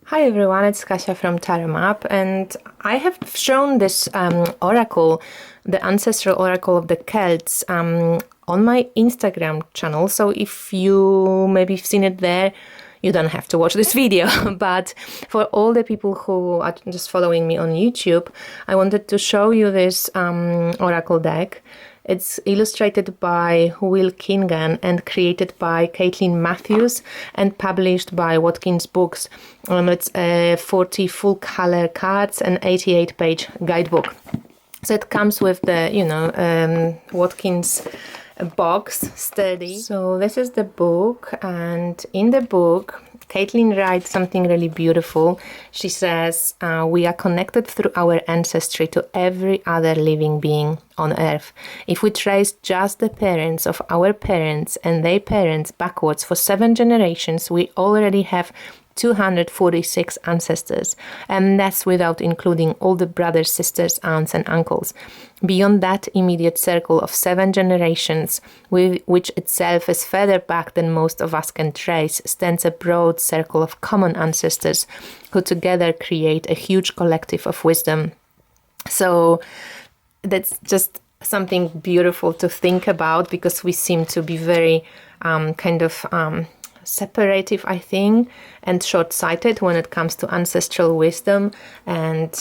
Hi everyone, it's Kasia from Tarot Map, and I have shown this oracle, the Ancestral Oracle of the Celts, on my Instagram channel. So if you maybe have seen it there, you don't have to watch this video. But for all the people who are just following me on YouTube, I wanted to show you this oracle deck. It's illustrated by Will Kingan and created by Caitlin Matthews and published by Watkins Books. It's 40 full color cards and 88-page guidebook. So it comes with the, Watkins box, sturdy. So this is the book, and in the book, Caitlin writes something really beautiful. She says, we are connected through our ancestry to every other living being on earth. If we trace just the parents of our parents and their parents backwards for 7 generations, we already have 246 ancestors, and that's without including all the brothers, sisters, aunts and uncles. Beyond that immediate circle of 7 generations, which itself is further back than most of us can trace, stands a broad circle of common ancestors who together create a huge collective of wisdom. So that's just something beautiful to think about, because we seem to be very separative, I think, and short-sighted when it comes to ancestral wisdom. And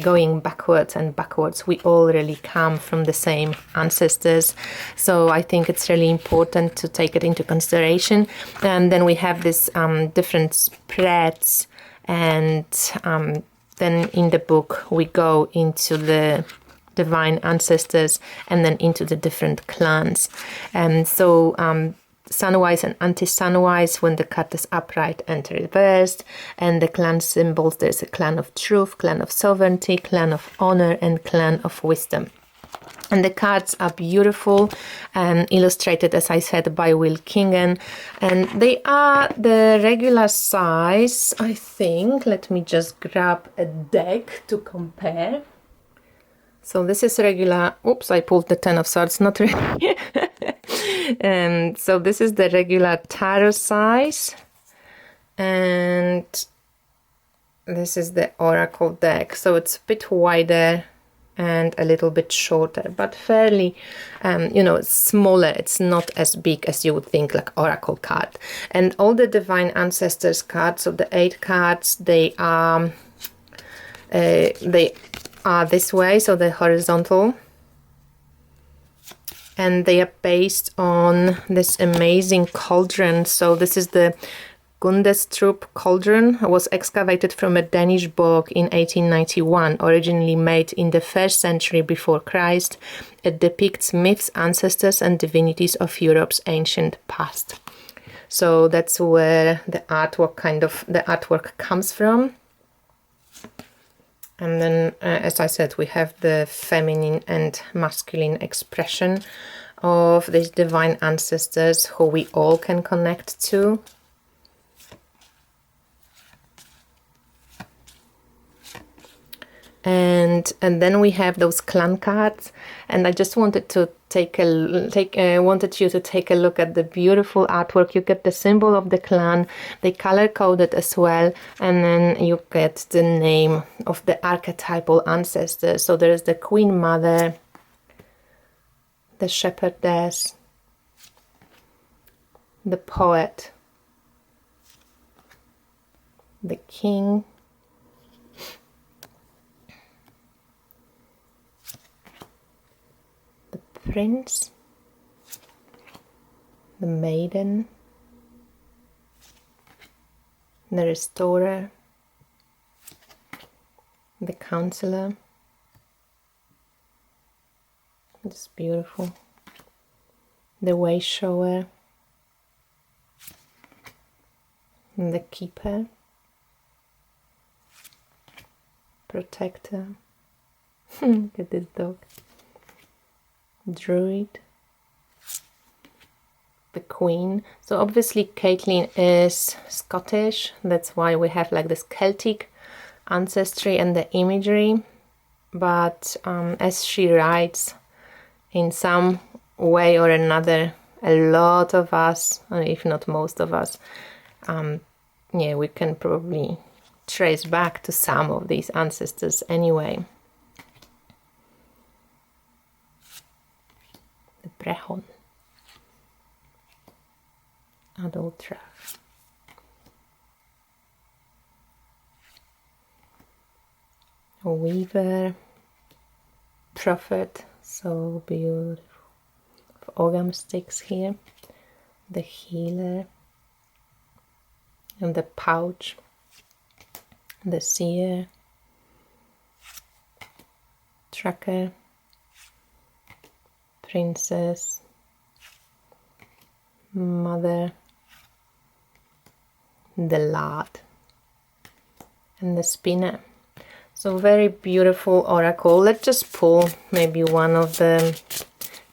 going backwards, we all really come from the same ancestors. So I think it's really important to take it into consideration. And then we have this different spreads, and then in the book we go into the divine ancestors and then into the different clans. And so sunwise and anti-sunwise, when the card is upright and reversed, and the clan symbols, there's a clan of truth, clan of sovereignty, clan of honor, and clan of wisdom. And the cards are beautiful and illustrated, as I said, by Will Kingan, and they are the regular size, I think. Let me just grab a deck to compare. So this is regular. Oops, I pulled the 10 of Swords, not really. So this is the regular tarot size, and this is the oracle deck. So it's a bit wider and a little bit shorter, but fairly, smaller. It's not as big as you would think, like oracle card. And all the divine ancestors cards, so the 8 cards, they are this way, so they're horizontal. And they are based on this amazing cauldron. So this is the Gundestrup cauldron. It was excavated from a Danish bog in 1891, originally made in the 1st century before Christ. It depicts myths, ancestors and divinities of Europe's ancient past. So that's where the artwork comes from. And then, as I said, we have the feminine and masculine expression of these divine ancestors who we all can connect to. And then we have those clan cards, and I just wanted to wanted you to take a look at the beautiful artwork. You get the symbol of the clan, they color coded as well, and then you get the name of the archetypal ancestor. So there is the Queen Mother, the Shepherdess, the Poet, the King, Prince, the Maiden, the Restorer, the Counselor. It's beautiful. The Way Shower, the Keeper, Protector. Look at this dog. Druid, the Queen. So obviously Caitlin is Scottish, that's why we have like this Celtic ancestry and the imagery. But as she writes, in some way or another, a lot of us, if not most of us, yeah, we can probably trace back to some of these ancestors anyway. The Brehon, adulterer, a weaver, prophet, so beautiful. Ogham sticks here, the healer, and the pouch, the seer, tracker, princess, mother, the lad, and the spinner. So very beautiful oracle. Let's just pull maybe one of the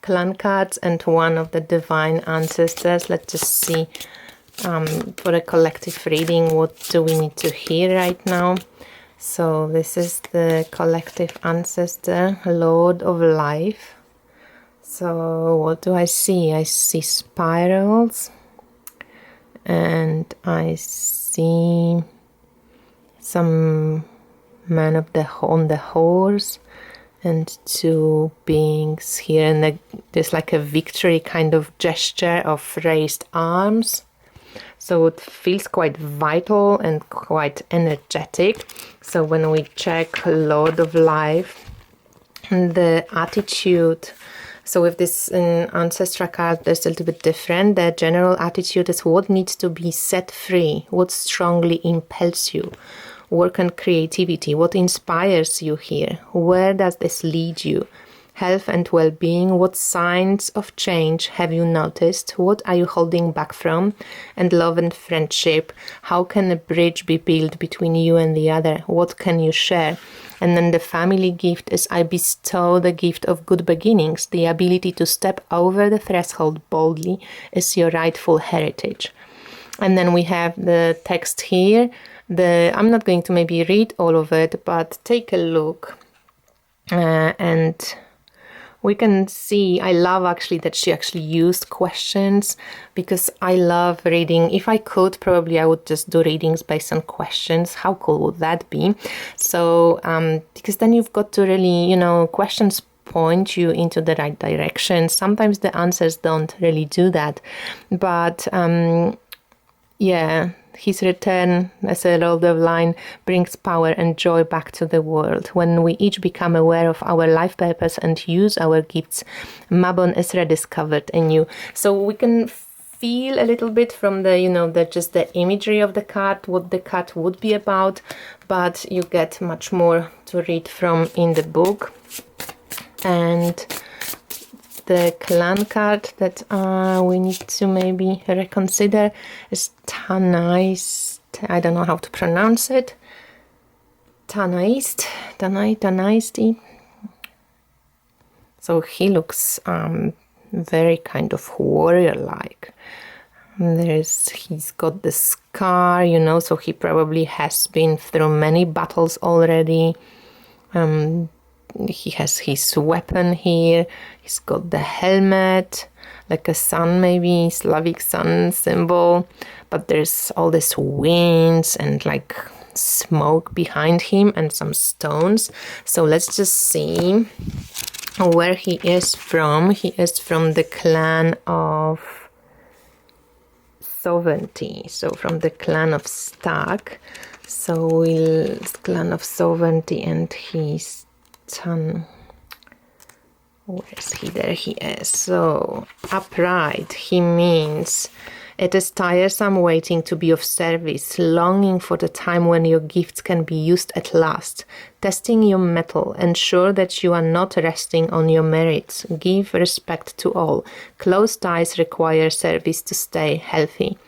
clan cards and one of the divine ancestors. Let's just see for a collective reading, what do we need to hear right now? So this is the collective ancestor, Lord of Life. So what do I see? I see spirals, and I see some man on the horse, and two beings here, and there's like a victory kind of gesture of raised arms. So it feels quite vital and quite energetic. So when we check Lord of Life, the attitude, so with this ancestral card, there's a little bit different. The general attitude is what needs to be set free, what strongly impels you. Work and creativity, what inspires you here? Where does this lead you? Health and well-being, what signs of change have you noticed? What are you holding back from? And love and friendship, how can a bridge be built between you and the other? What can you share? And then the family gift is I bestow the gift of good beginnings. The ability to step over the threshold boldly is your rightful heritage. And then we have the text here. I'm not going to maybe read all of it, but take a look. And we can see, I love actually that she actually used questions, because I love reading. If I could, probably I would just do readings based on questions. How cool would that be? So, because then you've got to really, questions point you into the right direction. Sometimes the answers don't really do that. But, yeah, his return as a Lord of Light brings power and joy back to the world. When we each become aware of our life purpose and use our gifts, Mabon is rediscovered anew. So we can feel a little bit from the just the imagery of the card, what the card would be about, but you get much more to read from in the book. And the clan card that we need to maybe reconsider is Tanaist. I don't know how to pronounce it. Tanaist. So he looks very kind of warrior-like. He's got the scar, so he probably has been through many battles already. He has his weapon here. He's got the helmet, like a sun, maybe Slavic sun symbol, but there's all this winds and like smoke behind him and some stones. So let's just see where he is from. He is from the clan of Sovereignty, so from the clan of Stark. So clan of Sovereignty, and he's where is he? There he is. So upright, he means it is tiresome waiting to be of service, longing for the time when your gifts can be used at last, testing your mettle, ensure that you are not resting on your merits, give respect to all. Closed eyes require service to stay healthy.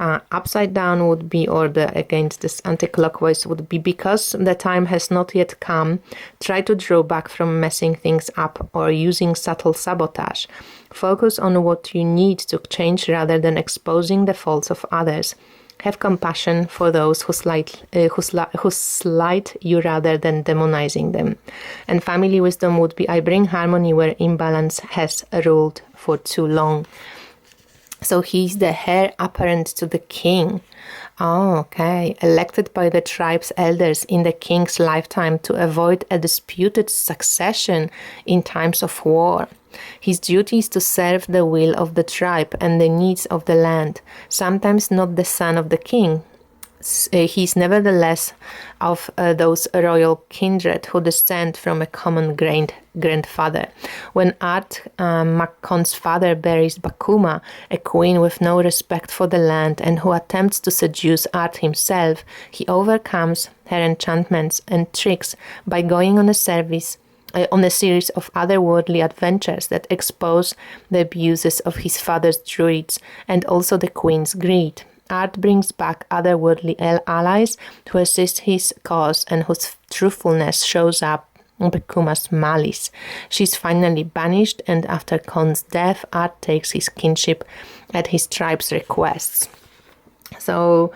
Upside down would be, or against this anti-clockwise would be, because the time has not yet come, try to draw back from messing things up or using subtle sabotage. Focus on what you need to change rather than exposing the faults of others. Have compassion for those who slight you rather than demonizing them. And family wisdom would be, I bring harmony where imbalance has ruled for too long. So he's the heir apparent to the king. Oh, okay. Elected by the tribe's elders in the king's lifetime to avoid a disputed succession in times of war. His duty is to serve the will of the tribe and the needs of the land, sometimes not the son of the king. He is nevertheless of those royal kindred who descend from a common grandfather. When Art Maccon's father buries Bakuma, a queen with no respect for the land and who attempts to seduce Art himself, he overcomes her enchantments and tricks by going on a series of otherworldly adventures that expose the abuses of his father's druids and also the queen's greed. Art brings back otherworldly allies to assist his cause and whose truthfulness shows up in Bakuma's malice. She's finally banished, and after Kon's death, Art takes his kinship at his tribe's requests. So,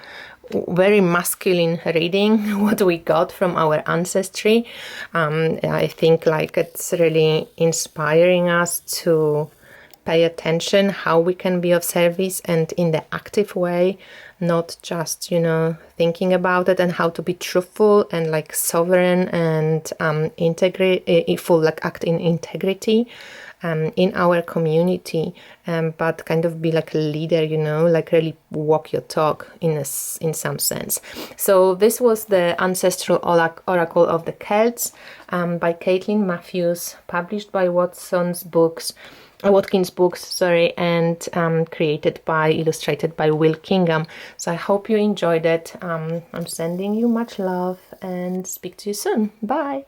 very masculine reading what we got from our ancestry. I think like it's really inspiring us to pay attention how we can be of service and in the active way, not just thinking about it, and how to be truthful and like sovereign and act in integrity in our community, but kind of be like a leader, like really walk your talk in some sense. So this was the Ancestral Oracle of the Celts by Caitlin Matthews, published by Watkins Books, and illustrated by Will Kingham. So I hope you enjoyed it. I'm sending you much love and speak to you soon. Bye.